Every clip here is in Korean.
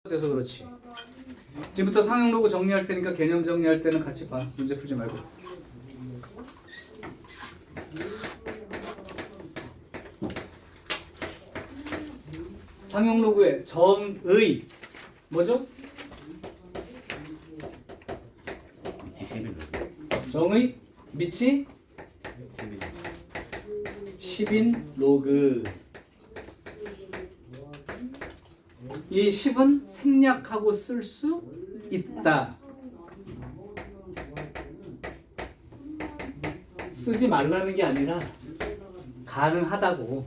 돼서 그렇지. 지금부터 상용 로그 정리할 테니까 개념 정리할 때는 같이 봐. 문제 풀지 말고. 상용 로그의 정의 뭐죠? 정의 밑이 10인 로그. 이 10은 생략하고 쓸 수 있다. 쓰지 말라는 게 아니라 가능하다고.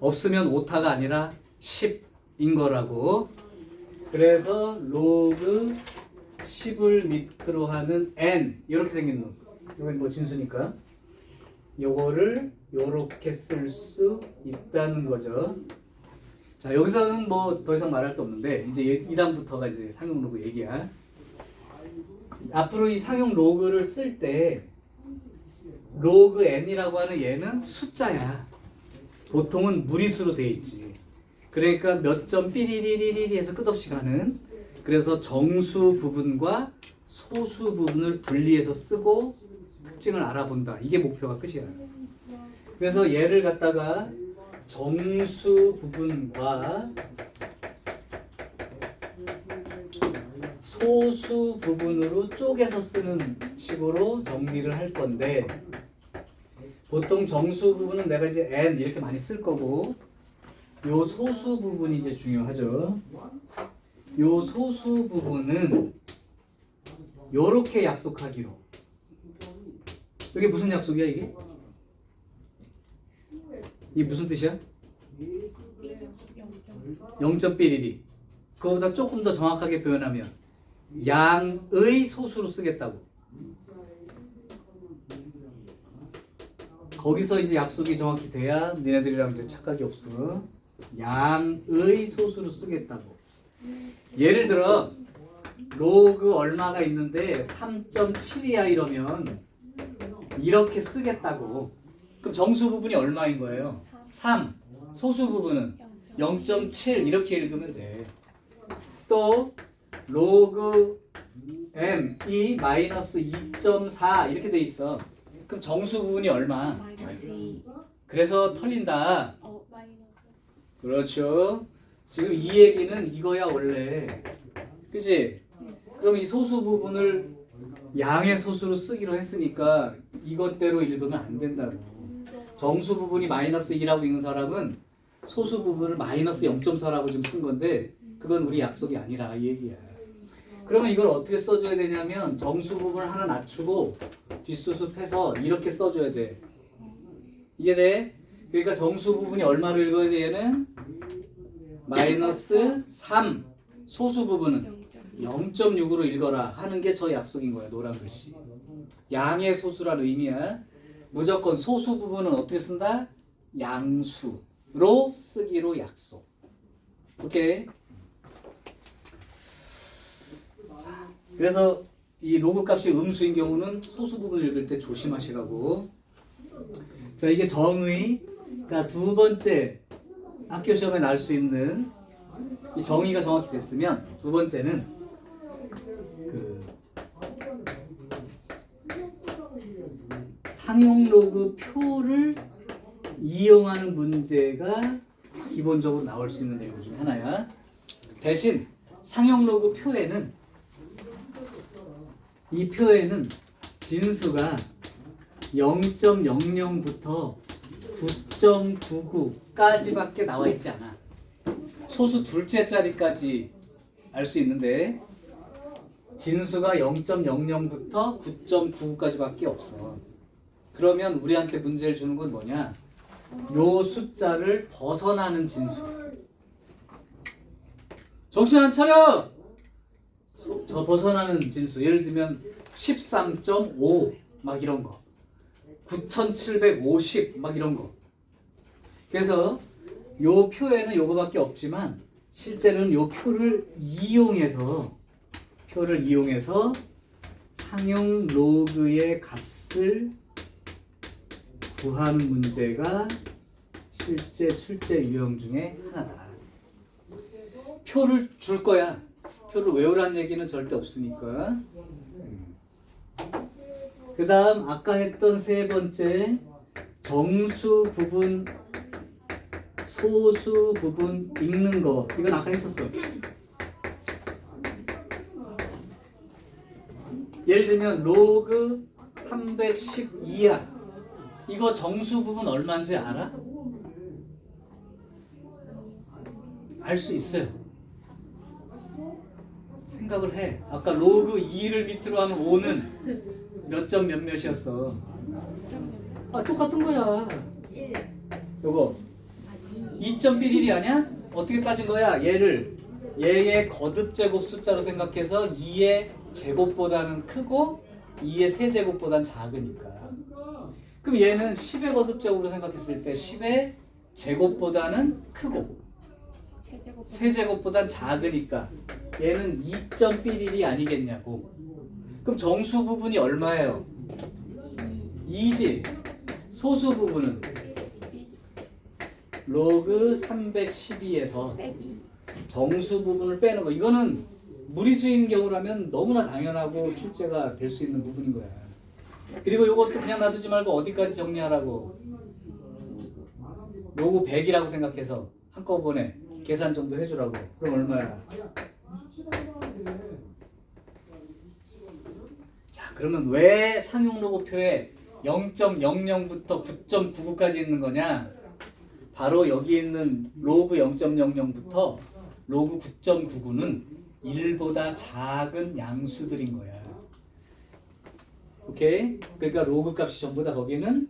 없으면 오타가 아니라 10인 거라고. 그래서 로그 10을 밑으로 하는 n 이렇게 생긴 놈. 이건 뭐 진수니까. 요거를 요렇게 쓸 수 있다는 거죠. 자, 여기서는 뭐 더 이상 말할 게 없는데 이제 이 다음부터가 이제 상용 로그 얘기야. 앞으로 이 상용 로그를 쓸 때 로그 n이라고 하는 얘는 숫자야. 보통은 무리수로 돼 있지. 그러니까 몇 점 삐리리리리 해서 끝없이 가는. 그래서 정수 부분과 소수 부분을 분리해서 쓰고 특징을 알아본다. 이게 목표가 끝이야. 그래서 얘를 갖다가 정수 부분과 소수 부분으로 쪼개서 쓰는 식으로 정리를 할 건데, 보통 정수 부분은 내가 이제 n 이렇게 많이 쓸 거고, 요 소수 부분이 이제 중요하죠. 요 소수 부분은 요렇게 약속하기로. 이게 무슨 약속이야 이게? 이게 무슨 뜻이야? 0.1mm. 그거보다 조금 더 정확하게 표현하면 양의 소수로 쓰겠다고. 거기서 이제 약속이 정확히 돼야 니네들이랑 이제 착각이 없어. 양의 소수로 쓰겠다고. 예를 들어 로그 얼마가 있는데 3.7이야 이러면 이렇게 쓰겠다고. 그럼 정수 부분이 얼마인 거예요? 3. 소수 부분은 0.7 이렇게 읽으면 돼. 또 로그 m이 마이너스 2.4 이렇게 돼 있어. 그럼 정수 부분이 얼마? 그래서 털린다. 그렇죠. 지금 이 얘기는 이거야 원래. 그치? 그럼 이 소수 부분을 양의 소수로 쓰기로 했으니까 이것대로 읽으면 안 된다고. 정수 부분이 마이너스 2라고 읽는 사람은 소수 부분을 마이너스 0.4라고 좀 쓴 건데 그건 우리 약속이 아니라 이 얘기야. 그러면 이걸 어떻게 써줘야 되냐면 정수 부분을 하나 낮추고 뒷수습해서 이렇게 써줘야 돼. 이해돼? 그러니까 정수 부분이 얼마로 읽어야 돼 얘는? 마이너스 3. 소수 부분은 0.6으로 읽어라 하는 게 저 약속인 거야. 노란 글씨. 양의 소수라는 의미야. 무조건 소수 부분은 어떻게 쓴다? 양수로 쓰기로 약속. 오케이. 자, 그래서 이 로그 값이 음수인 경우는 소수 부분을 읽을 때 조심하시라고. 자, 이게 정의. 자, 두 번째 학교 시험에 날 수 있는 이 정의가 정확히 됐으면 두 번째는 상용 로그 표를 이용하는 문제가 기본적으로 나올 수 있는 내용 중에 하나야. 대신 상용 로그 표에는 이 표에는 진수가 0.00부터 9.99까지밖에 나와 있지 않아. 소수 둘째 자리까지 알 수 있는데 진수가 0.00부터 9.99까지밖에 없어. 그러면 우리한테 문제를 주는 건 뭐냐? 요 숫자를 벗어나는 진수. 정신 안 차려! 저 벗어나는 진수. 예를 들면 13.5 막 이런 거. 9750 막 이런 거. 그래서 요 표에는 요거밖에 없지만 실제로는 요 표를 이용해서 상용 로그의 값을 구하는 문제가 실제 출제 유형 중에 하나다. 표를 줄 거야. 표를 외우라는 얘기는 절대 없으니까. 그 다음 아까 했던 세 번째 정수 부분 소수 부분 읽는 거 이건 아까 했었어. 예를 들면 로그 312야. 이거 정수 부분 얼마인지 알아? 알 수 있어요. 생각을 해. 아까 로그 2를 밑으로 하면 5는 몇 점 몇몇이었어? 아 똑같은 거야. 1. 요거 2.11이 아니야? 어떻게 따진 거야? 얘의 거듭 제곱 숫자로 생각해서 2의 제곱보다는 크고 2의 세제곱보다는 작으니까. 그럼 얘는 10의 거듭 제곱으로 생각했을 때 10의 제곱보다는 크고 세제곱보다는 작으니까 얘는 2.11이 아니겠냐고. 그럼 정수 부분이 얼마예요? 2지. 소수 부분은 로그 312에서 정수 부분을 빼는 거. 이거는 무리수인 경우라면 너무나 당연하고 출제가 될 수 있는 부분인 거야. 그리고 이것도 그냥 놔두지 말고 어디까지 정리하라고. 로그 100이라고 생각해서 한꺼번에 계산 정도 해주라고. 그럼 얼마야? 자, 그러면 왜 상용 로고표에 0.00부터 9.99까지 있는 거냐? 바로 여기 있는 로그 0.00부터 로그 9.99는 1보다 작은 양수들인 거야. 오케이? 그러니까 로그 값이 전부 다 거기는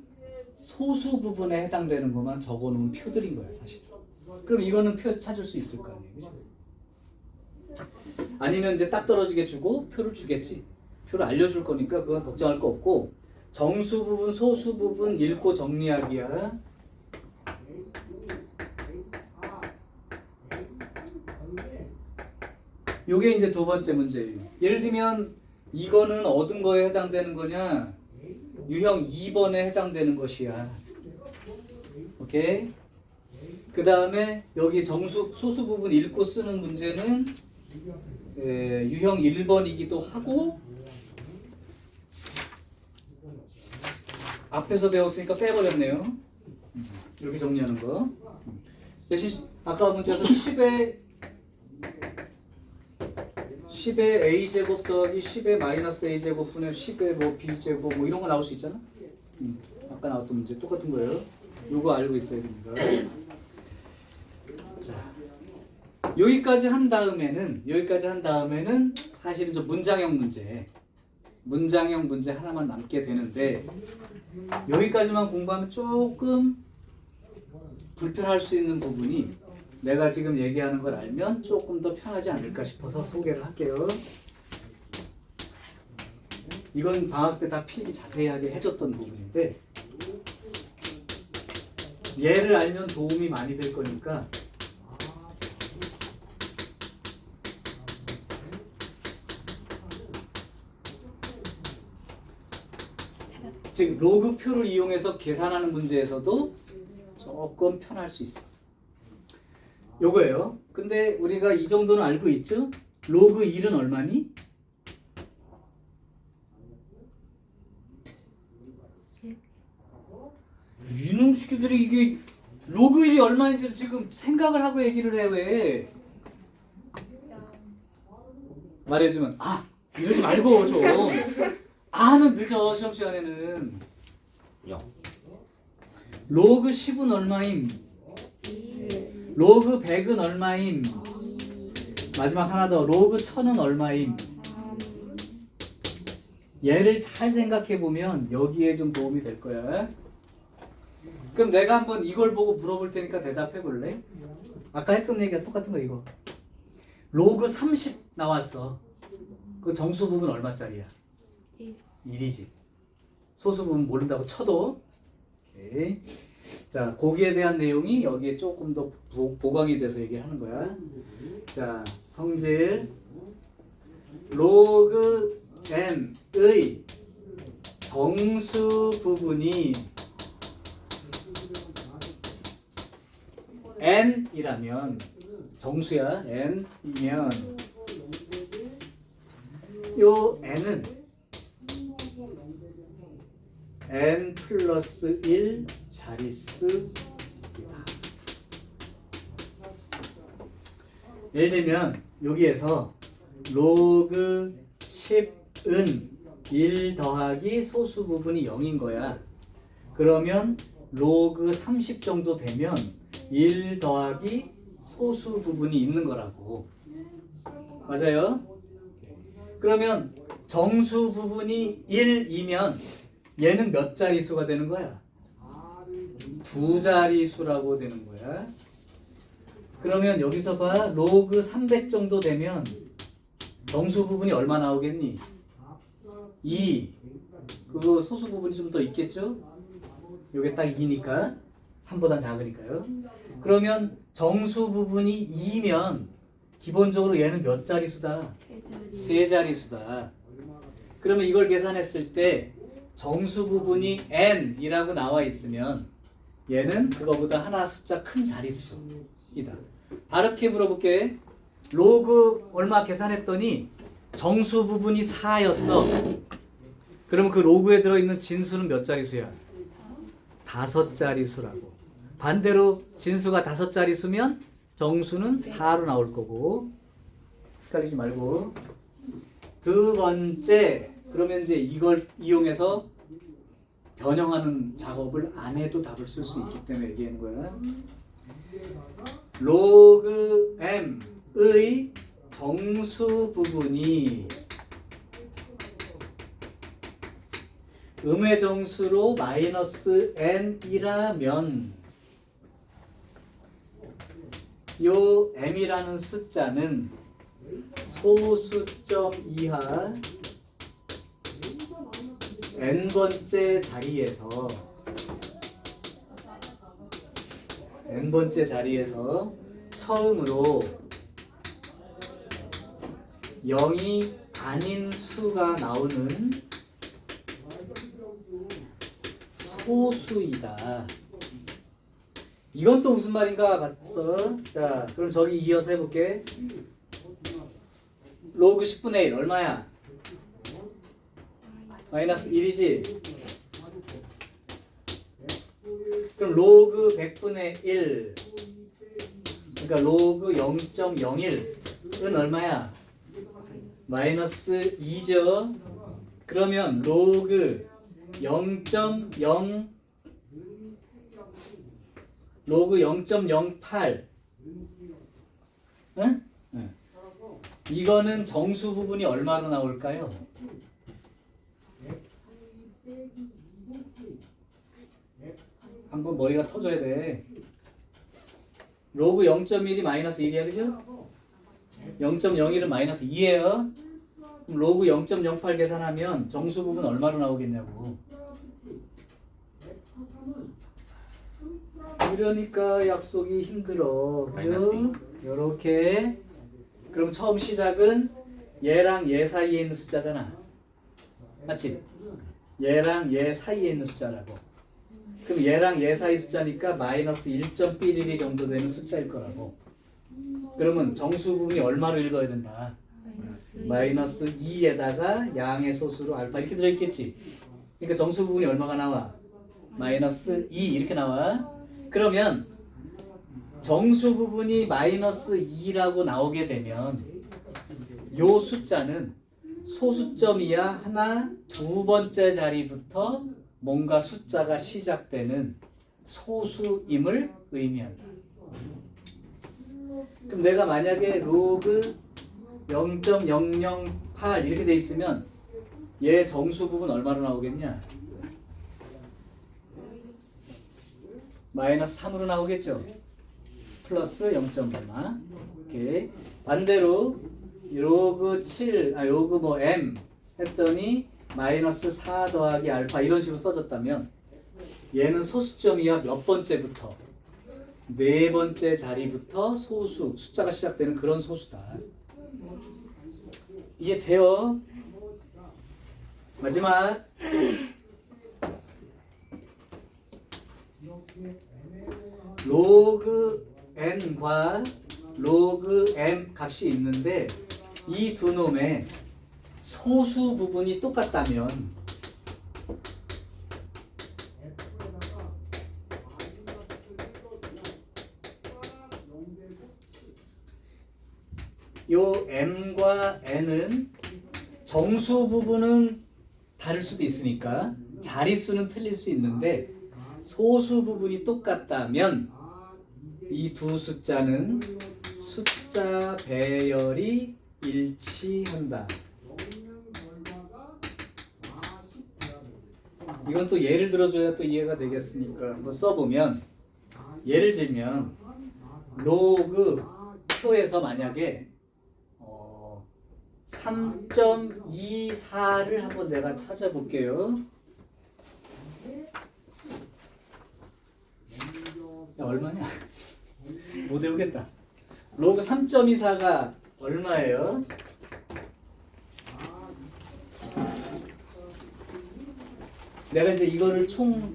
소수 부분에 해당되는 것만 적어놓은 표들인 거야, 사실. 그럼 이거는 표에서 찾을 수 있을 거 아니에요, 그죠? 아니면 이제 딱 떨어지게 주고 표를 주겠지. 표를 알려줄 거니까 그건 걱정할 거 없고, 정수 부분, 소수 부분 읽고 정리하기야. 요게 이제 두 번째 문제예요. 예를 들면 이거는 얻은 거에 해당되는 거냐? 유형 2번에 해당되는 것이야. 오케이? 그 다음에 여기 정수 소수 부분 읽고 쓰는 문제는 유형 1번이기도 하고, 앞에서 배웠으니까 빼버렸네요. 이렇게 정리하는 거. 대신 아까 문제에서 10의 a제곱 더하기 10의 마이너스 a제곱 분의 10의 뭐 b제곱 뭐 이런 거 나올 수 있잖아. 아까 나왔던 문제 똑같은 거예요. 요거 알고 있어야 됩니다. 자, 여기까지 한 다음에는 사실은 좀 문장형 문제 하나만 남게 되는데, 여기까지만 공부하면 조금 불편할 수 있는 부분이, 내가 지금 얘기하는 걸 알면 조금 더 편하지 않을까 싶어서 소개를 할게요. 이건 방학 때 다 필기 자세하게 해줬던 부분인데, 얘를 알면 도움이 많이 될 거니까 즉 로그표를 이용해서 계산하는 문제에서도 조금 편할 수 있어. 요거예요. 근데 우리가 이 정도는 알고 있죠? 로그 1은 얼마니? 이놈 새끼들이 이게 로그 1이 얼마인지 지금 생각을 하고 얘기를 해. 왜? 말해주면 이러지 말고 좀. 는 늦어. 시험 시간에는. 로그 10은 얼마임? 로그 100은 얼마임? 마지막 하나 더. 로그 1000은 얼마임? 얘를 잘 생각해 보면 여기에 좀 도움이 될 거야. 그럼 내가 한번 이걸 보고 물어볼 테니까 대답해 볼래? 아까 했던 얘기가 똑같은 거 이거. 로그 30 나왔어. 그 정수 부분 얼마짜리야? 1이지. 소수 부분 모른다고 쳐도. 오케이. 자, 거기에 대한 내용이 여기에 조금 더 보강이 돼서 얘기하는 거야. 자, 성질 로그 n의 정수 부분이 n이라면 정수야. n이면 요 n은 n 플러스 1 자릿수이다. 예를 들면 여기에서 로그 10은 1 더하기 소수 부분이 0인 거야. 그러면 로그 30 정도 되면 1 더하기 소수 부분이 있는 거라고. 맞아요? 그러면 정수 부분이 1이면 얘는 몇 자릿수가 되는 거야? 2자릿수라고 되는 거야. 그러면 여기서 봐. 로그 300 정도 되면 정수 부분이 얼마 나오겠니? 2. 그 소수 부분이 좀 더 있겠죠? 요게 딱 2니까 3보단 작으니까요. 그러면 정수 부분이 2면 기본적으로 얘는 몇 자릿수다? 3자릿수다. 그러면 이걸 계산했을 때 정수 부분이 n이라고 나와 있으면 얘는 그거보다 하나 숫자 큰 자릿수이다. 다르게 물어볼게. 로그 얼마 계산했더니 정수 부분이 4였어. 그러면 그 로그에 들어있는 진수는 몇 자릿수야? 5자릿수라고. 반대로 진수가 5자릿수면 정수는 4로 나올 거고. 헷갈리지 말고. 두 번째, 그러면 이제 이걸 이용해서 변형하는 작업을 안 해도 답을 쓸 수 있기 때문에 얘기하는 거야. 로그 m의 정수 부분이 음의 정수로 마이너스 n이라면 요 m이라는 숫자는 소수점 이하 n번째 자리에서 처음으로 0이 아닌 수가 나오는 소수이다. 이건 또 무슨 말인가 봤어. 자, 그럼 저기 이어서 해볼게. 로그 10분의 1 얼마야? 마이너스 1이지. 그럼 로그 100분의 1, 그러니까 로그 0.01은 얼마야? 마이너스 2죠. 그러면 로그 0.0 로그 0.08 응? 응. 이거는 정수 부분이 얼마로 나올까요? 한번 머리가 터져야 돼. 로그 0.1이 마이너스 1이야, 그죠? 0.01은 마이너스 2예요. 그럼 로그 0.08 계산하면 정수 부분 얼마로 나오겠냐고. 그러니까 약속이 힘들어. 그죠? 요렇게. 그럼 처음 시작은 얘랑 얘 사이에 있는 숫자잖아. 맞지? 얘랑 얘 사이에 있는 숫자라고. 그럼 얘랑 얘 사이 숫자니까 마이너스 1.11 정도 되는 숫자일 거라고. 그러면 정수 부분이 얼마로 읽어야 된다? 마이너스 2에다가 양의 소수로 알파 이렇게 들어있겠지. 그러니까 정수 부분이 얼마가 나와? 마이너스 2 이렇게 나와. 그러면 정수 부분이 마이너스 2라고 나오게 되면 요 숫자는 소수점이야 하나, 두 번째 자리부터 뭔가 숫자가 시작되는 소수임을 의미한다. 그럼 내가 만약에 로그 0.008 이렇게 돼 있으면 얘 정수 부분 얼마로 나오겠냐? 마이너스 3으로 나오겠죠? 플러스 0.얼마. 오케이. 반대로 로그 7, 로그 뭐 m 했더니 마이너스 4 더하기 알파 이런 식으로 써졌다면 얘는 소수점이야 몇 번째부터? 네 번째 자리부터 소수, 숫자가 시작되는 그런 소수다. 이해돼요? 마지막 로그 n과 로그 m 값이 있는데 이 두 놈의 소수 부분이 똑같다면 요 m과 n은 정수 부분은 다를 수도 있으니까 자릿수는 틀릴 수 있는데 소수 부분이 똑같다면 이 두 숫자는 숫자 배열이 일치한다. 이건 또 예를 들어줘야 또 이해가 되겠으니까 한번 써보면, 예를 들면 로그 표에서 만약에 3.24를 한번 내가 찾아볼게요. 야, 얼마냐? 못 외우겠다. 로그 3.24가 얼마예요? 내가 이제 이거를 총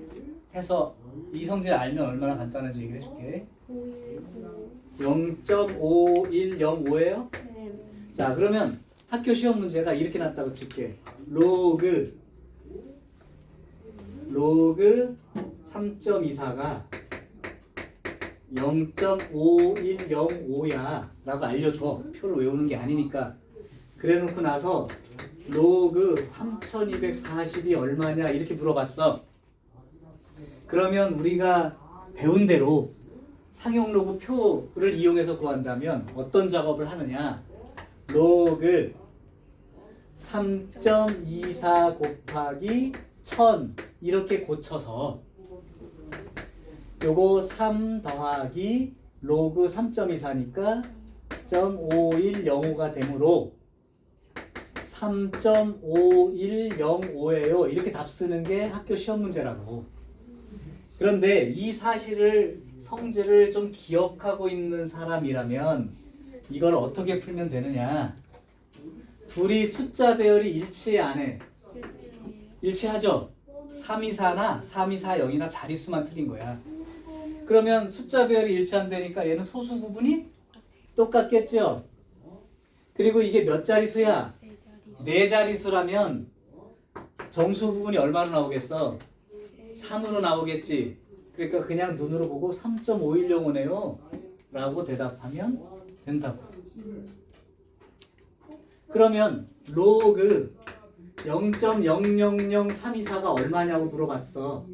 해서 이 성질을 알면 얼마나 간단한지 얘기를 해줄게. 0.5105예요? 네. 자, 그러면 학교 시험 문제가 이렇게 났다고 칠게. 로그 3.24가 0.5105야 라고 알려줘. 표를 외우는 게 아니니까. 그래 놓고 나서 로그 3240이 얼마냐 이렇게 물어봤어. 그러면 우리가 배운 대로 상용 로그 표를 이용해서 구한다면 어떤 작업을 하느냐? 로그 3.24 곱하기 1000 이렇게 고쳐서 요거 3 더하기 로그 3.24니까 0.5105가 되므로 3.5105예요. 이렇게 답 쓰는 게 학교 시험 문제라고. 그런데 이 사실을 성질을 좀 기억하고 있는 사람이라면 이걸 어떻게 풀면 되느냐? 둘이 숫자 배열이 일치 안 해? 일치하죠? 324나 3240이나 자릿수만 틀린 거야. 그러면 숫자 배열이 일치한다니까 얘는 소수 부분이 똑같겠죠? 그리고 이게 몇 자릿수야? 네 자릿수라면 정수 부분이 얼마로 나오겠어? 3으로 나오겠지. 그러니까 그냥 눈으로 보고 3.5105네요 라고 대답하면 된다고. 그러면 로그 0.000324가 얼마냐고 물어봤어.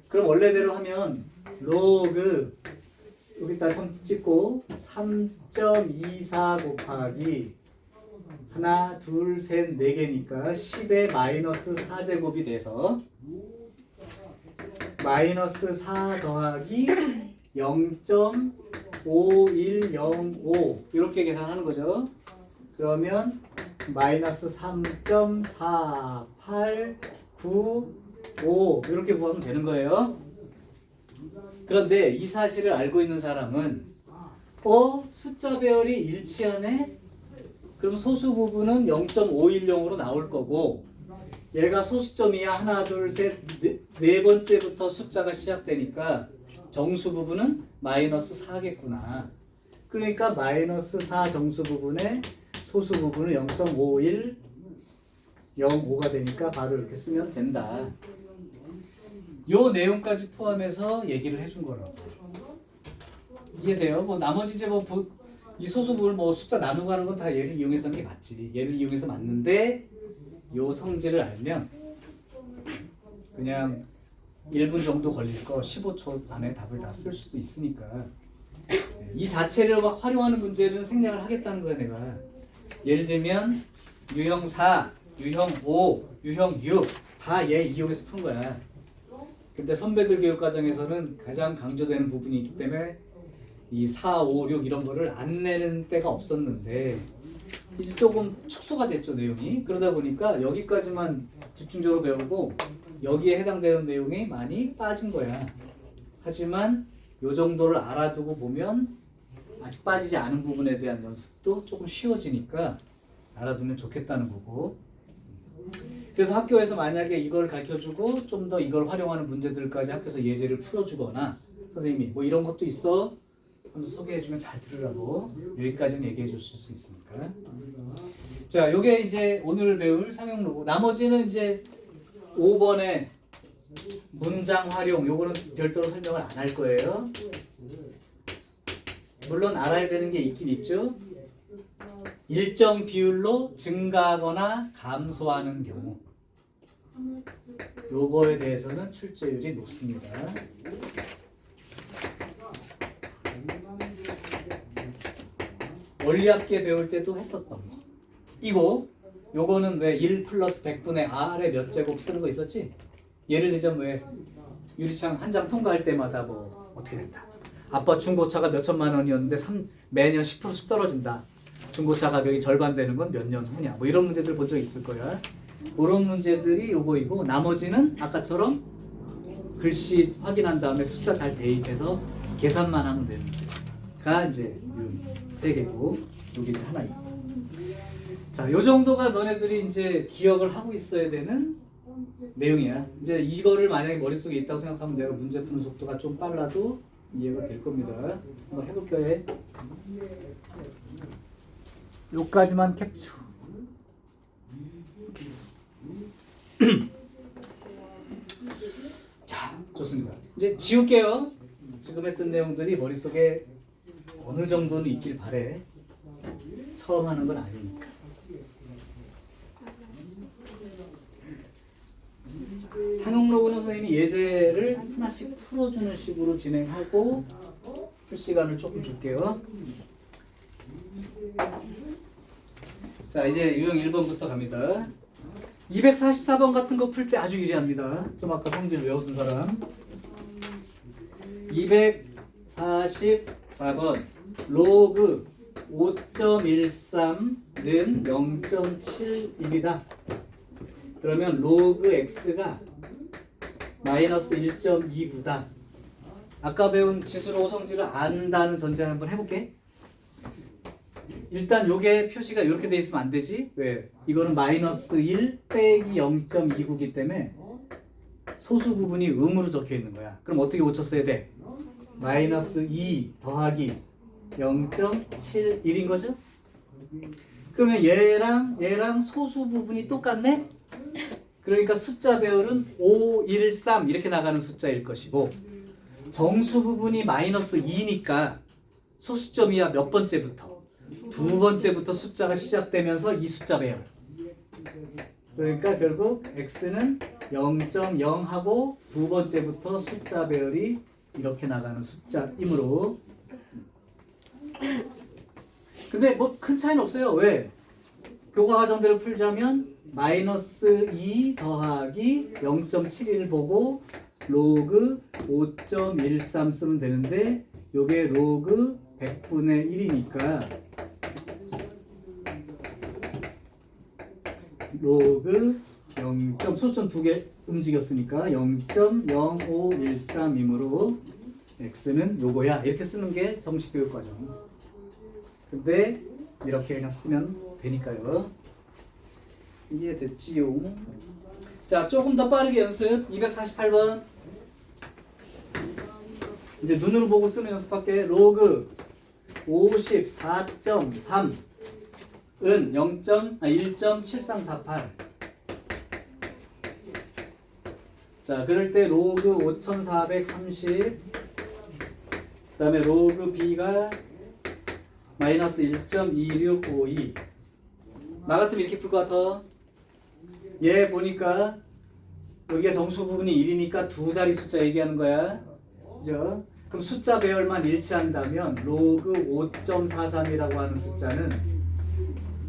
그럼 원래대로 하면 로그 여기다 선 찍고 3.24 곱하기 하나, 둘, 셋, 네 개니까 10의 마이너스 4제곱이 돼서 마이너스 4 더하기 0.5105 이렇게 계산하는 거죠. 그러면 마이너스 3.4895 이렇게 구하면 되는 거예요. 그런데 이 사실을 알고 있는 사람은 숫자 배열이 일치하네? 그럼 소수 부분은 0.510으로 나올 거고 얘가 소수점이야. 하나, 둘, 셋, 네 번째부터 숫자가 시작되니까 정수 부분은 마이너스 4겠구나. 그러니까 마이너스 4 정수 부분에 소수 부분은 0.5105가 되니까 바로 이렇게 쓰면 된다. 요 내용까지 포함해서 얘기를 해준 거라고. 이해돼요? 뭐 나머지 이제 이 소수 부분을 뭐 숫자 나누고 하는 건 다 얘를 이용해서 하는 게 맞지. 얘를 이용해서 맞는데 요 성질을 알면 그냥 1분 정도 걸릴 거 15초 안에 답을 다 쓸 수도 있으니까 이 자체를 막 활용하는 문제를 생략을 하겠다는 거야 내가. 예를 들면 유형 4, 유형 5, 유형 6 다 얘 이용해서 푼 거야. 근데 선배들 교육 과정에서는 가장 강조되는 부분이 있기 때문에 이 4, 5, 6 이런 거를 안 내는 때가 없었는데 이제 조금 축소가 됐죠 내용이. 그러다 보니까 여기까지만 집중적으로 배우고 여기에 해당되는 내용이 많이 빠진 거야. 하지만 요 정도를 알아두고 보면 아직 빠지지 않은 부분에 대한 연습도 조금 쉬워지니까 알아두면 좋겠다는 거고. 그래서 학교에서 만약에 이걸 가르쳐주고 좀 더 이걸 활용하는 문제들까지 학교에서 예제를 풀어주거나 선생님이 뭐 이런 것도 있어 조금 소개해주면 잘 들으라고. 여기까지는 얘기해 줄 수 있으니까. 자, 요게 이제 오늘 배울 상용로고, 나머지는 이제 5번에 문장 활용, 요거는 별도로 설명을 안 할 거예요. 물론 알아야 되는 게 있긴 있죠. 일정 비율로 증가하거나 감소하는 경우, 요거에 대해서는 출제율이 높습니다. 원리학계 배울 때도 했었던 거. 이거 요거는 왜 1 플러스 100분의 R의 몇 제곱 쓰는 거 있었지? 예를 들자면 왜 유리창 한 장 통과할 때마다 뭐 어떻게 된다. 아빠 중고차가 몇 천만 원이었는데 매년 10%씩 떨어진다. 중고차 가격이 절반 되는 건 몇 년 후냐. 뭐 이런 문제들 본 적 있을 거야. 그런 문제들이 요거이고, 나머지는 아까처럼 글씨 확인한 다음에 숫자 잘 대입해서 계산만 하면 되는 문제가 이제 세 개고, 여기 하나 있고. 자, 요 정도가 너네들이 이제 기억을 하고 있어야 되는 내용이야. 이제 이거를 만약에 머릿속에 있다고 생각하면 내가 문제 푸는 속도가 좀 빨라도 이해가 될 겁니다. 한번 해볼게요. 요까지만 캡처. 자, 좋습니다. 이제 지울게요. 지금 했던 내용들이 머릿속에 어느 정도는 있길 바래. 처음 하는 건 아니니까. 상용로그는 선생님이 예제를 하나씩 풀어주는 식으로 진행하고 풀 시간을 조금 줄게요. 자, 이제 유형 1번부터 갑니다. 244번 같은 거 풀 때 아주 유리합니다. 좀 아까 성질 외워둔 사람. 244번 로그 5.13는 0.71이다. 그러면 로그 x가 마이너스 1.29다. 아까 배운 지수로 성질을 안다는 전제를 한번 해볼게. 일단 요게 표시가 이렇게 돼 있으면 안 되지. 왜? 이거는 마이너스 1 빼기 0.29기 때문에 소수 부분이 음으로 적혀 있는 거야. 그럼 어떻게 고쳤어야 돼? 마이너스 2 더하기 0.71인 거죠? 그러면 얘랑 소수 부분이 똑같네? 그러니까 숫자 배열은 5, 1, 3 이렇게 나가는 숫자일 것이고, 정수 부분이 마이너스 2니까 소수점이야 몇 번째부터? 두 번째부터 숫자가 시작되면서 이 숫자 배열. 그러니까 결국 x는 0.0하고 두 번째부터 숫자 배열이 이렇게 나가는 숫자이므로. 근데 뭐 큰 차이는 없어요. 왜? 교과 과정대로 풀자면 마이너스 2 더하기 0.71 보고 로그 5.13 쓰면 되는데, 요게 로그 100분의 1이니까 로그 0. 소수점 두 개 움직였으니까 0.0513이므로 x는 요거야. 이렇게 쓰는 게 정식 교육 과정. 근데 이렇게 그냥 쓰면 되니까요. 이해됐지요? 자, 조금 더 빠르게 연습. 248번. 이제 눈으로 보고 쓰는 연습할게. 로그 54.3은 1.7348. 자, 그럴 때 로그 5430, 그 다음에 로그 b가 마이너스 1.2652. 나 같으면 이렇게 풀 것 같아. 얘 보니까 여기가 정수 부분이 1이니까 두 자리 숫자 얘기하는 거야. 그죠? 그럼 숫자 배열만 일치한다면 로그 5.43이라고 하는 숫자는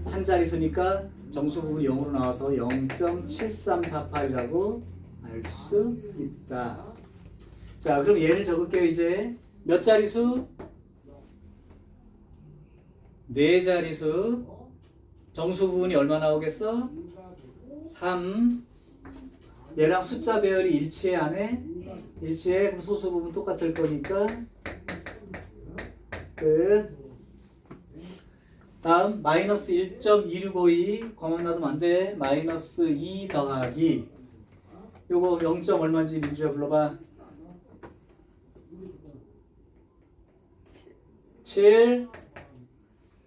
한 자리 수니까 정수 부분이 0으로 나와서 0.7348이라고 알 수 있다. 자, 그럼 얘를 적을게요. 이제 몇 자리수? 네 자리수. 정수 부분이 얼마 나오겠어? 3. 얘랑 숫자 배열이 일치해 안 해? 일치해. 그럼 소수 부분 똑같을 거니까 끝. 다음 마이너스 1.2652 거만 놔두면 안 돼. 마이너스 2 더하기 요거 0. 얼마인지 민주야 불러봐. 7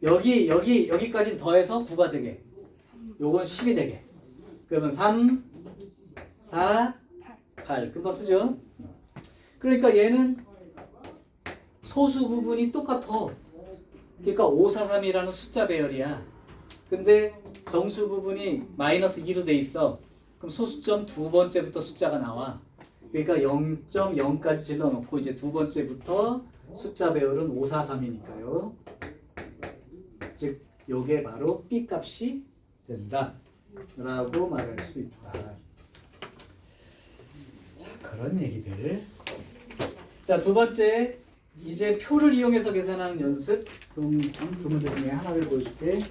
여기까지 더해서 9가 되게. 요건 10이 되게. 그러면 3 4 8 금방 쓰죠. 그러니까 얘는 소수 부분이 똑같아. 그러니까 543이라는 숫자 배열이야. 근데 정수 부분이 마이너스 2로 돼 있어. 그럼 소수점 두 번째부터 숫자가 나와. 그러니까 0.0까지 질러놓고 이제 두 번째부터 숫자 배열은 543이니까요. 즉 요게 바로 B 값이 된다 라고 말할 수 있다. 자, 그런 얘기들. 자, 두 번째, 이제 표를 이용해서 계산하는 연습. 두 문제 중에 하나를 보여줄게.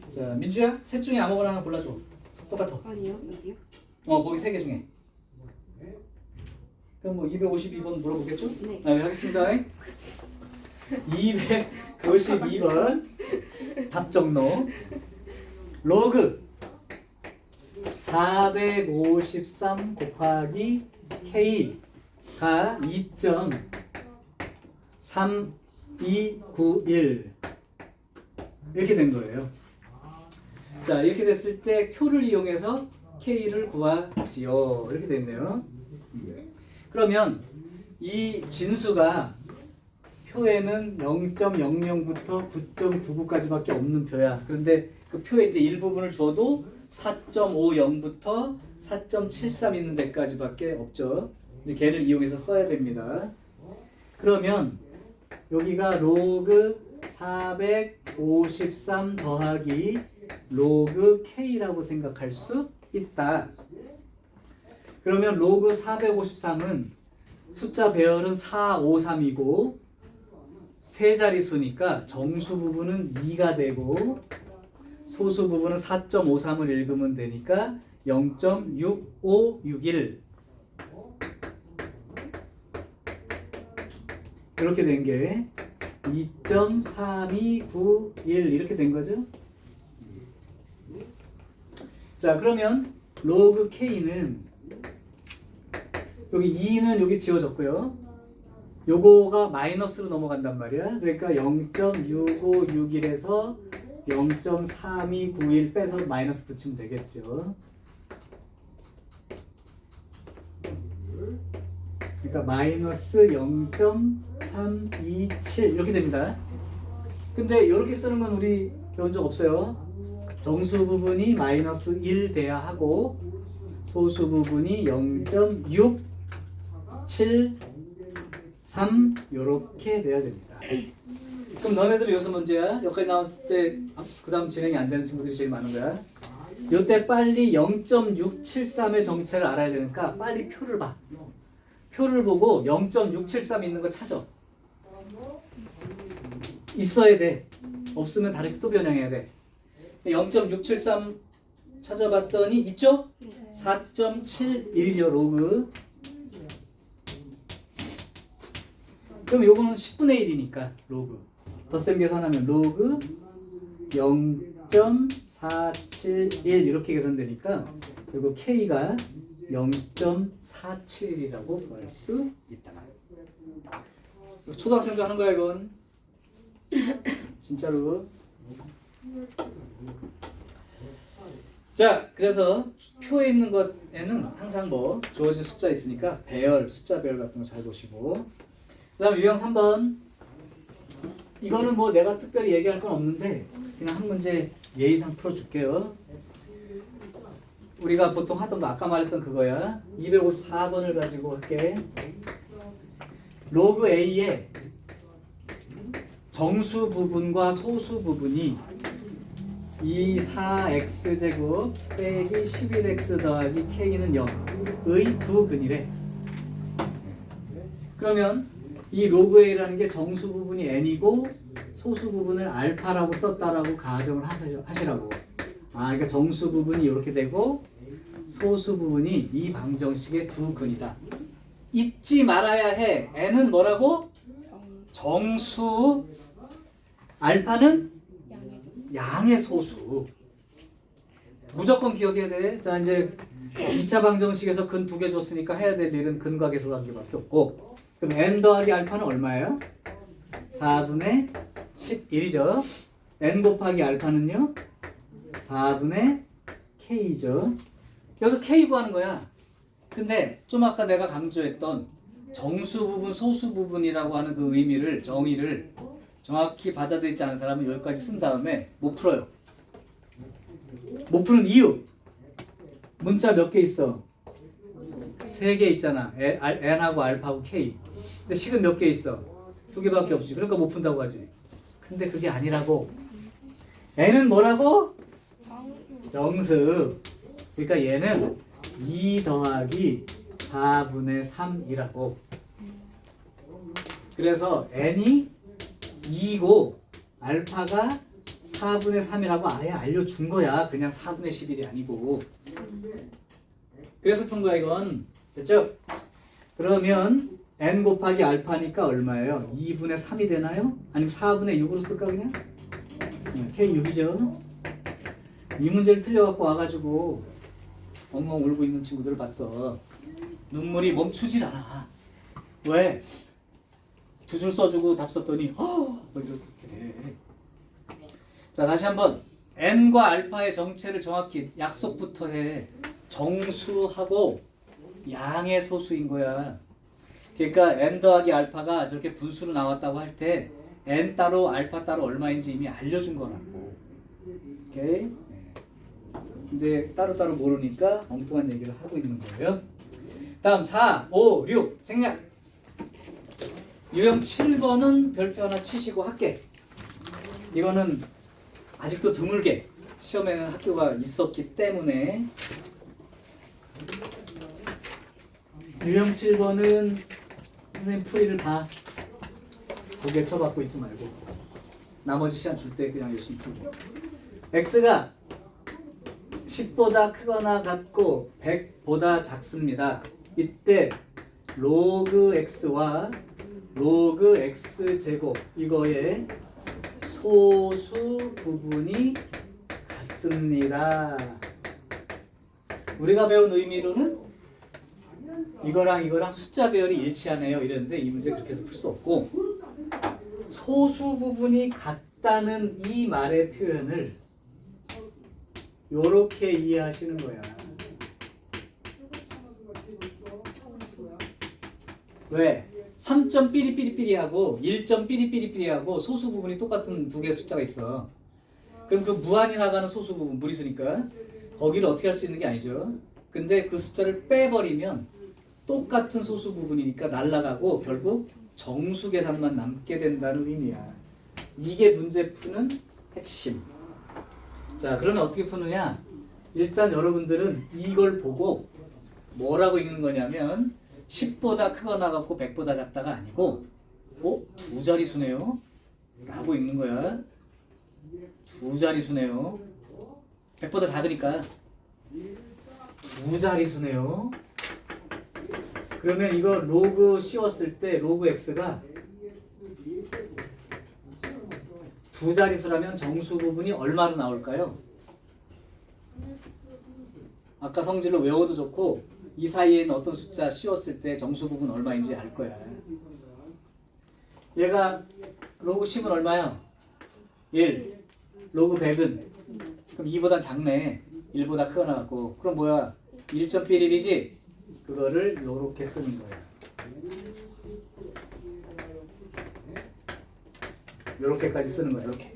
자, 민주야, 셋 중에 아무거나 하나 골라줘. 똑같아. 아니요, 여기요? 거기 세 개 중에. 그럼 뭐 252번 물어보겠죠? 네. 네, 하겠습니다. 252번 답정로. 로그 453 곱하기 K가 2.3291 이렇게 된 거예요. 자, 이렇게 됐을 때 표를 이용해서 K를 구하시오. 이렇게 됐네요. 그러면 이 진수가 표에는 0.00부터 9.99까지밖에 없는 표야. 그런데 그 표에 이제 일부분을 줘도 4.50부터 4.73 있는 데까지밖에 없죠. 이제 걔를 이용해서 써야 됩니다. 그러면 여기가 로그 453 더하기 로그 K라고 생각할 수 있다. 그러면 로그 453은 숫자 배열은 453이고 세 자릿수니까 정수 부분은 2가 되고 소수 부분은 4.53을 읽으면 되니까 0.6561 이렇게 된 게 2.3291 이렇게 된 거죠. 자, 그러면 로그 K는 여기 2는 여기 지워졌고요. 요거가 마이너스로 넘어간단 말이야. 그러니까 0.6561에서 0.3291 빼서 마이너스 붙이면 되겠죠. 그러니까 마이너스 0.327 이렇게 됩니다. 근데 이렇게 쓰는 건 우리 배운 적 없어요. 정수 부분이 마이너스 1 돼야 하고 소수 부분이 0.673 이렇게 돼야 됩니다. 그럼 너네들 여기서 문제야. 여기까지 나왔을 때 그 다음 진행이 안 되는 친구들이 제일 많은 거야. 이때 빨리 0.673의 정체를 알아야 되니까 빨리 표를 봐. 표를 보고 0.673 있는 거 찾아. 있어야 돼. 없으면 다르게 또 변형해야 돼. 0.673 찾아봤더니 있죠? 4.71이죠 로그. 그럼 요거는 10분의 1이니까 로그. 덧셈 계산하면 로그 0.471 이렇게 계산되니까 그리고 K가 0.471이라고 구할 수 있다. 초등학생도 하는 거야 이건. 진짜로. 자, 그래서 표에 있는 것에는 항상 뭐 주어진 숫자 있으니까 배열, 숫자 배열 같은 거 잘 보시고. 그 다음 유형 3번. 이거는 뭐 내가 특별히 얘기할 건 없는데 그냥 한 문제 예의상 풀어줄게요. 우리가 보통 하던 거 아까 말했던 그거야. 254번을 가지고 할게. 로그 A의 정수 부분과 소수 부분이 4x제곱 빼기 11x 더하기 k는 0의 두 근이래. 그러면 이 로그 a라는 게 정수 부분이 n이고 소수 부분을 알파라고 썼다라고 가정을 하시라고. 그러니까 정수 부분이 이렇게 되고 소수 부분이 이 방정식의 두 근이다. 잊지 말아야 해. n은 뭐라고? 정수. 알파는 양의 소수. 무조건 기억해야 돼. 자, 이제 2차 방정식에서 근 두 개 줬으니까 해야 될 일은 근과 계수 관계밖에 없고, 그럼 n 더하기 알파는 얼마예요? 4분의 11이죠. n 곱하기 알파는요? 4분의 k죠. 여기서 k 구하는 거야. 근데 좀 아까 내가 강조했던 정수 부분, 소수 부분이라고 하는 그 의미를, 정의를 정확히 받아들이지 않은 사람은 여기까지 쓴 다음에 못 풀어요. 못 푸는 이유. 문자 몇 개 있어? 3개 있잖아. n하고 알파하고 k. 근데 식은 몇 개 있어? 2개밖에 없지. 그러니까 못 푼다고 하지. 근데 그게 아니라고. n은 뭐라고? 정수. 그러니까 얘는 2 더하기 4분의 3이라고. 그래서 n이 2고 알파가 4분의 3이라고 아예 알려준 거야. 그냥 4분의 11이 아니고. 그래서 푼 거야 이건. 됐죠? 그러면 n 곱하기 알파니까 얼마예요? 2분의 3이 되나요? 아니면 4분의 6으로 쓸까 그냥? K6이죠. 이 문제를 틀려갖고 와가지고 엉엉 울고 있는 친구들을 봤어. 눈물이 멈추질 않아. 왜? 2줄 써주고 답 썼더니 뭐 이렇게 돼. 자, 다시 한번 n과 알파의 정체를 정확히 약속부터 해. 정수하고 양의 소수인 거야. 그러니까 n 더하기 알파가 저렇게 분수로 나왔다고 할 때 n 따로 알파 따로 얼마인지 이미 알려준 거라고. 오케이? 네. 근데 따로따로 모르니까 엉뚱한 얘기를 하고 있는 거예요. 다음 4, 5, 6 생략. 유형 7번은 별표 하나 치시고 할게. 이거는 아직도 드물게 시험에는 학교가 있었기 때문에. 유형 7번은 선생님 풀이를 다 고개 쳐박고 있지 말고 나머지 시간 줄 때 그냥 열심히 풀고. x가 10보다 크거나 같고 100보다 작습니다. 이때 로그 x와 로그 x 제곱 이거의 소수 부분이 같습니다. 우리가 배운 의미로는 이거랑 이거랑 숫자 배열이 일치하네요 이랬는데 이 문제 그렇게 해서 풀 수 없고, 소수 부분이 같다는 이 말의 표현을 요렇게 이해하시는 거야. 왜? 3점 삐리삐리삐리하고 1점 삐리삐리삐리하고 소수 부분이 똑같은 두 개의 숫자가 있어. 그럼 그 무한히 나가는 소수 부분, 무리수니까 거기를 어떻게 할 수 있는 게 아니죠. 근데 그 숫자를 빼버리면 똑같은 소수 부분이니까 날아가고 결국 정수 계산만 남게 된다는 의미야. 이게 문제 푸는 핵심. 자, 그러면 어떻게 푸느냐? 일단 여러분들은 이걸 보고 뭐라고 읽는 거냐면 10보다 크거나 같고 100보다 작다가 아니고 두 자리수네요? 라고 읽는 거야. 두 자리수네요. 100보다 작으니까 두 자리수네요. 그러면 이거 로그 씌웠을 때 로그 x가 두 자리수라면 정수 부분이 얼마로 나올까요? 아까 성질로 외워도 좋고 이 사이에는 어떤 숫자 씌웠을 때 정수 부분 얼마인지 알 거야. 얘가 로그 10은 얼마야? 1. 로그 100은? 그럼 2보단 작네. 1보다 크거나 같고. 그럼 뭐야? 1.11이지? 그거를 요렇게 쓰는 거야. 요렇게까지 쓰는 거야. 이렇게.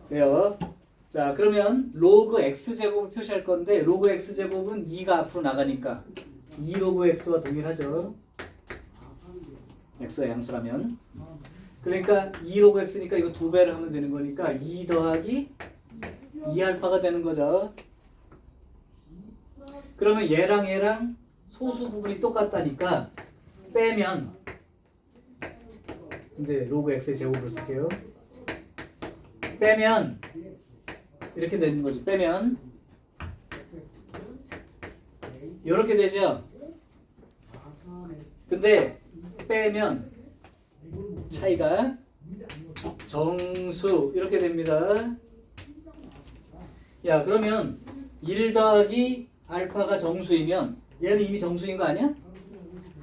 돼요? 자, 그러면 로그 x제곱을 표시할 건데 로그 x제곱은 2가 앞으로 나가니까 2 로그 x와 동일하죠. x가 양수라면. 그러니까 2 로그 x니까 이거 두 배를 하면 되는 거니까 2 더하기 2알파가 되는 거죠. 그러면 얘랑 소수 부분이 똑같다니까 빼면 이제 로그 x의 제곱을 쓸게요. 빼면 이렇게 되는 거지. 빼면 이렇게 되죠. 근데 빼면 차이가 정수 이렇게 됩니다. 야, 그러면 1 더하기 알파가 정수이면 얘는 이미 정수인 거 아니야?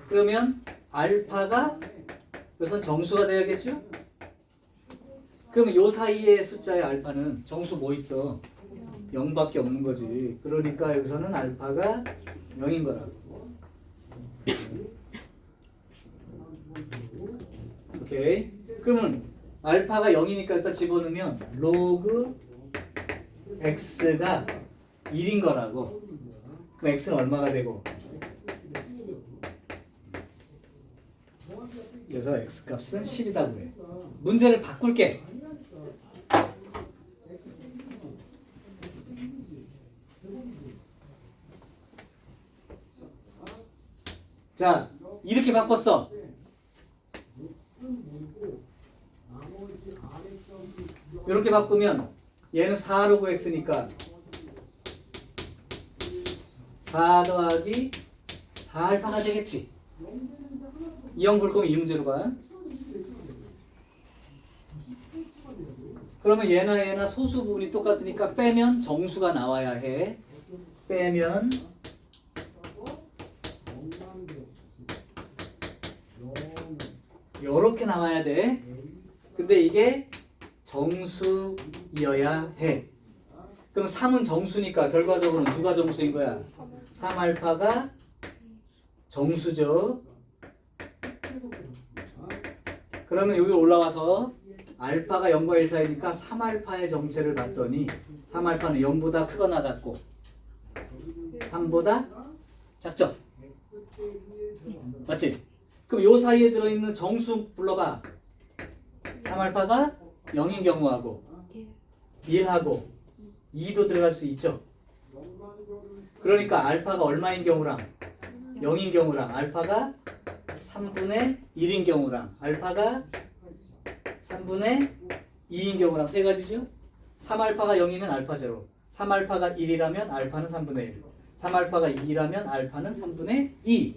그러면 알파가 그것은 정수가 되야겠죠? 그러면 요 사이의 숫자의 알파는 정수 뭐 있어? 0밖에 없는 거지. 그러니까 여기서는 알파가 0인 거라고. 오케이. 그러면 알파가 0이니까 일단 집어넣으면 로그 x가 1인 거라고. 그럼 x는 얼마가 되고? 그래서 x 값은 10이라고 해. 문제를 바꿀게. 자, 이렇게 바꿨어. 이렇게 바꾸면 얘는 4 로그 x니까 4 더하기 4알파가 되겠지. 2형 볼 거면 이 문제로 봐. 그러면 얘나 소수 부분이 똑같으니까 빼면 정수가 나와야 해. 빼면 요렇게 나와야 돼. 근데 이게 정수이어야 해. 그럼 3은 정수니까 결과적으로는 누가 정수인 거야? 3알파가 정수죠. 그러면 여기 올라와서 알파가 0과 1 사이니까 3알파의 정체를 봤더니 3알파는 0보다 크거나 같고 3보다 작죠? 맞지? 그럼 요 사이에 들어있는 정수 불러봐. 3알파가 0인 경우하고 1하고 2도 들어갈 수 있죠. 그러니까 알파가 얼마인 경우랑 0인 경우랑 알파가 3분의 1인 경우랑 알파가 3분의 2인 경우랑 세 가지죠. 3알파가 0이면 알파 제로, 3알파가 1이라면 알파는 3분의 1, 3알파가 2라면 알파는 3분의 2.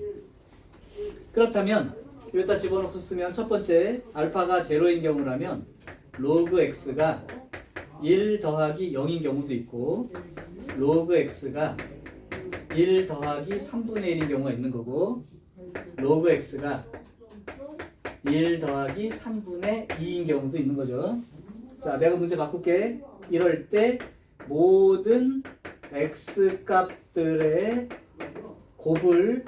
그렇다면 여기다 집어넣고 쓰면 첫 번째 알파가 제로인 경우라면 로그 x가 1 더하기 0인 경우도 있고 로그 x가 1 더하기 3분의 1인 경우가 있는 거고 로그 x가 1 더하기 3분의 2인 경우도 있는 거죠. 자, 내가 문제 바꿀게. 이럴 때 모든 x 값들의 곱을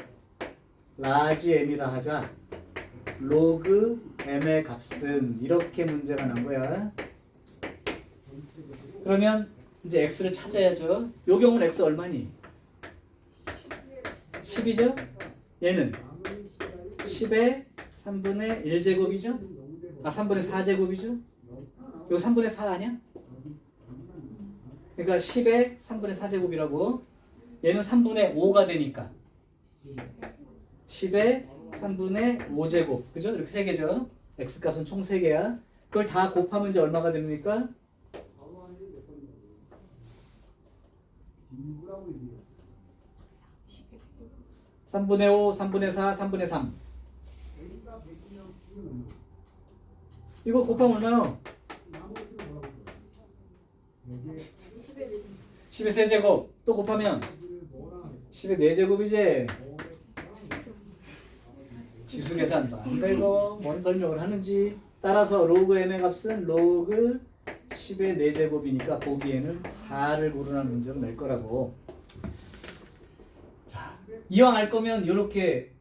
라지 m이라 하자. 로그 m의 값은 이렇게 문제가 난 거야. 그러면 이제 x를 찾아야죠. 요 경우는 x 얼마니? 10이죠? 얘는 10의 3분의 1제곱이죠? 아, 3분의 4제곱이죠? 이거 3분의 4 아니야? 그러니까 10의 3분의 4제곱이라고. 얘는 3분의 5가 되니까 10의 3분의 5제곱. 그죠? 이렇게 3개죠? x값은 총 3개야. 그걸 다 곱하면 이제 얼마가 됩니까? 3분의 5, 3분의 4, 3분의 3. 이거 곱하면 얼마요? 10의 세제곱. 또 곱하면 10의 4제곱이지. 지수 계산도 안 되고 뭔 설명을 하는지. 따라서 로그 m의 값은 로그 10의 4제곱이니까 보기에는 4를 고르라는 문제로 낼 거라고. 자, 이왕 알 거면 이렇게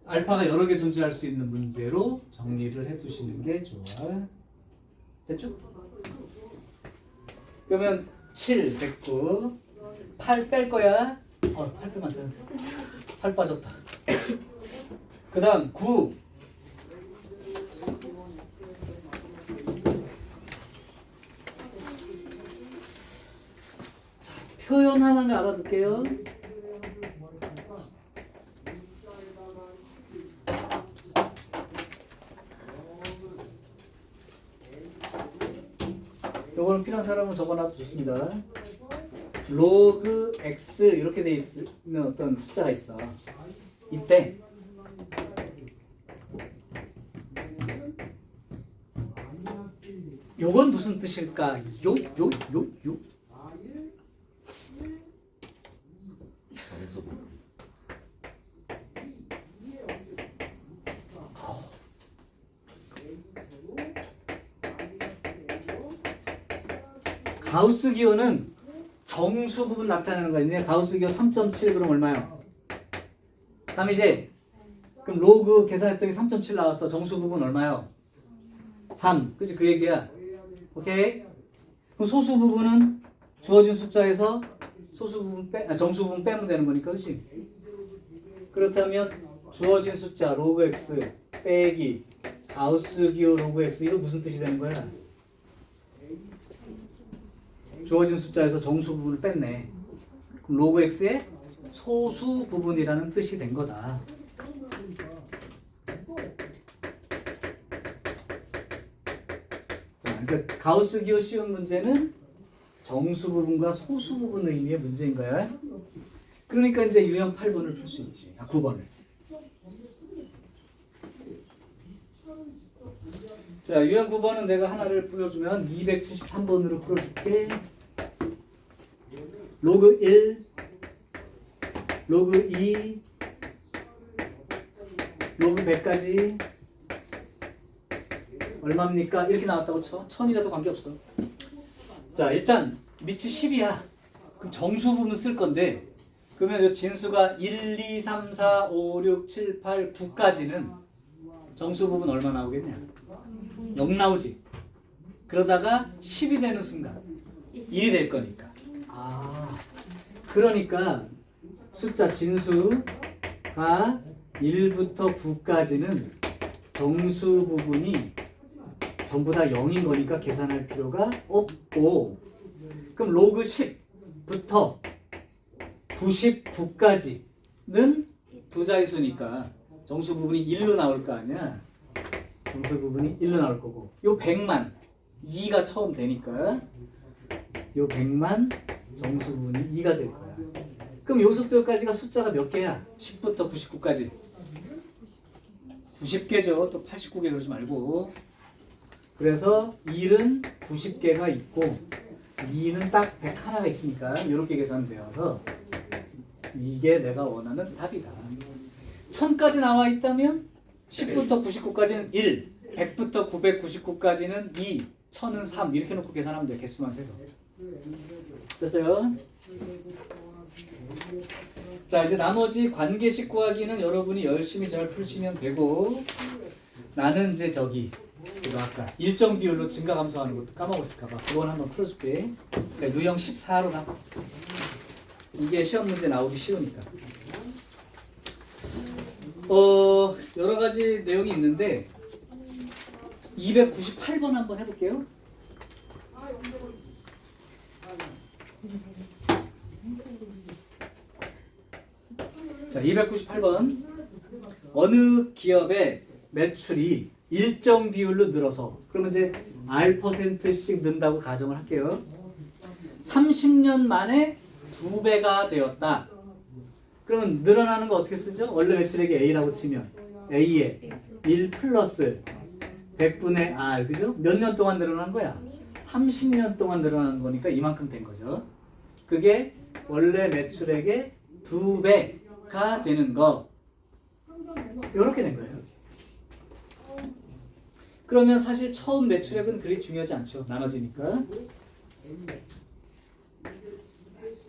알파가 여러 개 존재할 수 있는 문제로 정리를 해두시는 게 좋아. 됐죠? 그러면 7 됐고 8 뺄 거야. 8 빼면 안 되는데. 8 빠졌다. 그 다음 9. 자, 표현 하나를 알아둘게요. 요거는 필요한 사람은 적어놔도 좋습니다. 로그 x 이렇게 돼 있는 어떤 숫자가 있어. 이때 요건 무슨 뜻일까? 요. 가우스 기호는 정수 부분 나타내는 거 있네. 가우스 기호 3.7 그럼 얼마요? 3이지? 그럼 로그 계산했더니 3.7 나왔어. 정수 부분 얼마요? 3. 그치? 그 얘기야. 오케이? 그럼 소수 부분은 주어진 숫자에서 소수 부분 정수 부분 빼면 되는 거니까, 그치? 그렇다면 주어진 숫자 로그 x 빼기 가우스 기호 로그 x 이거 무슨 뜻이 되는 거야? 주어진 숫자에서 정수 부분을 뺐네. 그럼 로그 x의 소수 부분이라는 뜻이 된 거다. 자, 그러니까 가우스 기호 쉬운 문제는 정수 부분과 소수 부분 의미의 문제인 거야. 그러니까 이제 유형 8번을 풀 수 있지. 9번을. 자, 유형 9번은 내가 하나를 풀어주면 273번으로 풀어줄게. 로그 1, 로그 2, 로그 100까지 얼마입니까? 이렇게 나왔다고 쳐. 1000이라도 관계없어. 자, 일단 밑이 10이야. 그럼 정수 부분 쓸 건데 그러면 이 진수가 1, 2, 3, 4, 5, 6, 7, 8, 9까지는 정수 부분 얼마 나오겠냐? 0 나오지. 그러다가 10이 되는 순간 1이 될 거니까. 아, 그러니까 숫자 진수가 1부터 9까지는 정수 부분이 전부 다 0인 거니까 계산할 필요가 없고, 그럼 로그 10부터 99까지는 두 자릿수니까 정수 부분이 1로 나올 거 아니야. 정수 부분이 1로 나올 거고, 요 100만 2가 처음 되니까 요 100만 정수 부분이 2가 될 거야. 그럼 여기서부터 여기까지가 숫자가 몇 개야? 10부터 99까지 90개죠. 또 89개 그러지 말고. 그래서 1은 90개가 있고 2는 딱 101가 있으니까 이렇게 계산되어서 이게 내가 원하는 답이다. 1000까지 나와 있다면 10부터 99까지는 1, 100부터 999까지는 2, 1000은 3 이렇게 놓고 계산하면 돼. 개수만 세서. 됐어요? 자, 이제 나머지 관계식 구하기는 여러분이 열심히 잘 풀시면 되고, 나는 이제 저기 이거 아까 일정 비율로 증가 감소하는 것도 까먹었을까봐 그건 한번 풀어줄게. 그러니까 유형 14로 가. 이게 시험 문제 나오기 쉬우니까. 여러 가지 내용이 있는데 298번 한번 해볼게요. 자, 298번. 어느 기업의 매출이 일정 비율로 늘어서, 그러면 이제 R%씩 는다고 가정을 할게요. 30년 만에 2배가 되었다. 그러면 늘어나는 거 어떻게 쓰죠? 원래 매출액이 A라고 치면 A에 1 플러스 100분의 R, 그죠? 몇 년 동안 늘어난 거야? 30년 동안 늘어난 거니까 이만큼 된 거죠. 그게 원래 매출액의 2배가 되는 거. 이렇게 된 거예요. 그러면 사실 처음 매출액은 그리 중요하지 않죠. 나눠지니까.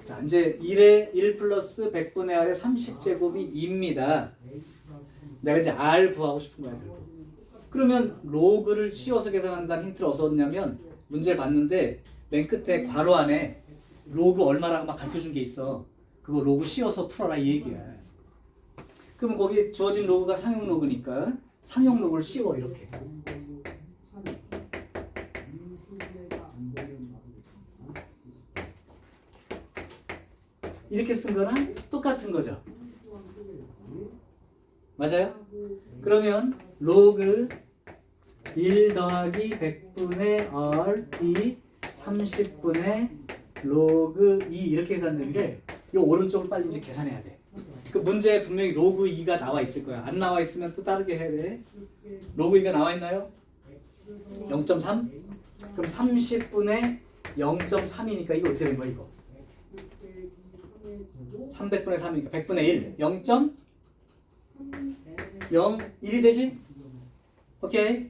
자, 이제 1에 1 플러스 100분의 R의 30제곱이 2입니다. 내가 이제 R 구하고 싶은 거야. 그러면 로그를 씌워서 계산한다는 힌트를 어디서 얻냐면 문제를 봤는데 맨 끝에 괄호 안에 로그 얼마라고 막 가르쳐준 게 있어. 그거 로그 씌워서 풀어라 이 얘기야. 그러면 거기 주어진 로그가 상용 로그니까 상용 로그를 씌워 이렇게. 이렇게 쓴 거랑 똑같은 거죠. 맞아요? 그러면 로그 1 더하기 100분의 R이 30분의 로그 2 이렇게 계산되는데 이 오른쪽을 빨리 이제 계산해야 돼. 그 문제에 분명히 로그 2가 나와 있을 거야. 안 나와 있으면 또 다르게 해야 돼. 로그 2가 나와 있나요? 0.3? 그럼 30분의 0.3이니까 이거 어떻게 된 거야 이거? 300분의 3이니까 100분의 1 0.01이 되지? 오케이.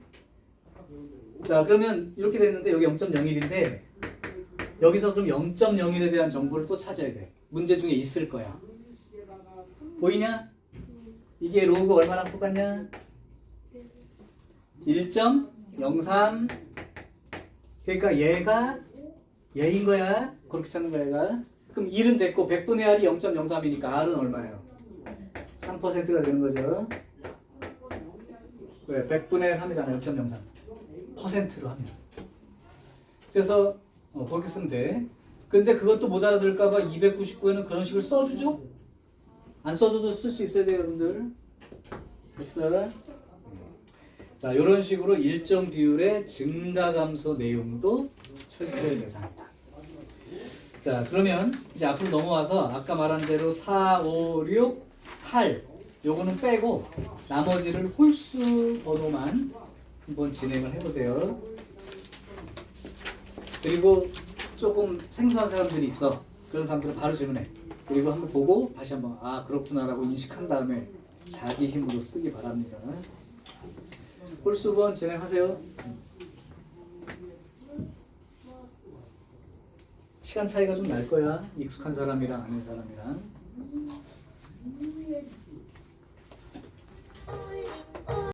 자, 그러면 이렇게 됐는데 여기 0.01인데 여기서 그럼 0.01에 대한 정보를 또 찾아야 돼. 문제 중에 있을 거야. 보이냐? 이게 로그 얼마나 똑같냐? 1.03. 그러니까 얘가 얘인 거야. 그렇게 찾는 거야 얘가. 그럼 1은 됐고 100분의 R이 0.03이니까 R은 얼마예요? 3%가 되는 거죠. 왜? 100분의 3이잖아. 0.03 퍼센트로 하면. 그래서 그렇게 쓰면 돼. 근데 그것도 못 알아들을까봐 299에는 그런 식을 써주죠? 안 써줘도 쓸 수 있어야 돼요 여러분들. 됐어? 자, 이런 식으로 일정 비율의 증가 감소 내용도 출제 대상이다. 자, 그러면 이제 앞으로 넘어와서 아까 말한 대로 4, 5, 6, 8 요거는 빼고 나머지를 홀수 번호만 한번 진행을 해보세요. 그리고 조금 생소한 사람들이 있어. 그런 사람들은 바로 질문해. 그리고 한번 보고 다시 한번 아 그렇구나라고 인식한 다음에 자기 힘으로 쓰기 바랍니다. 홀수번 진행하세요. 시간 차이가 좀 날 거야. 익숙한 사람이랑 아닌 사람이랑.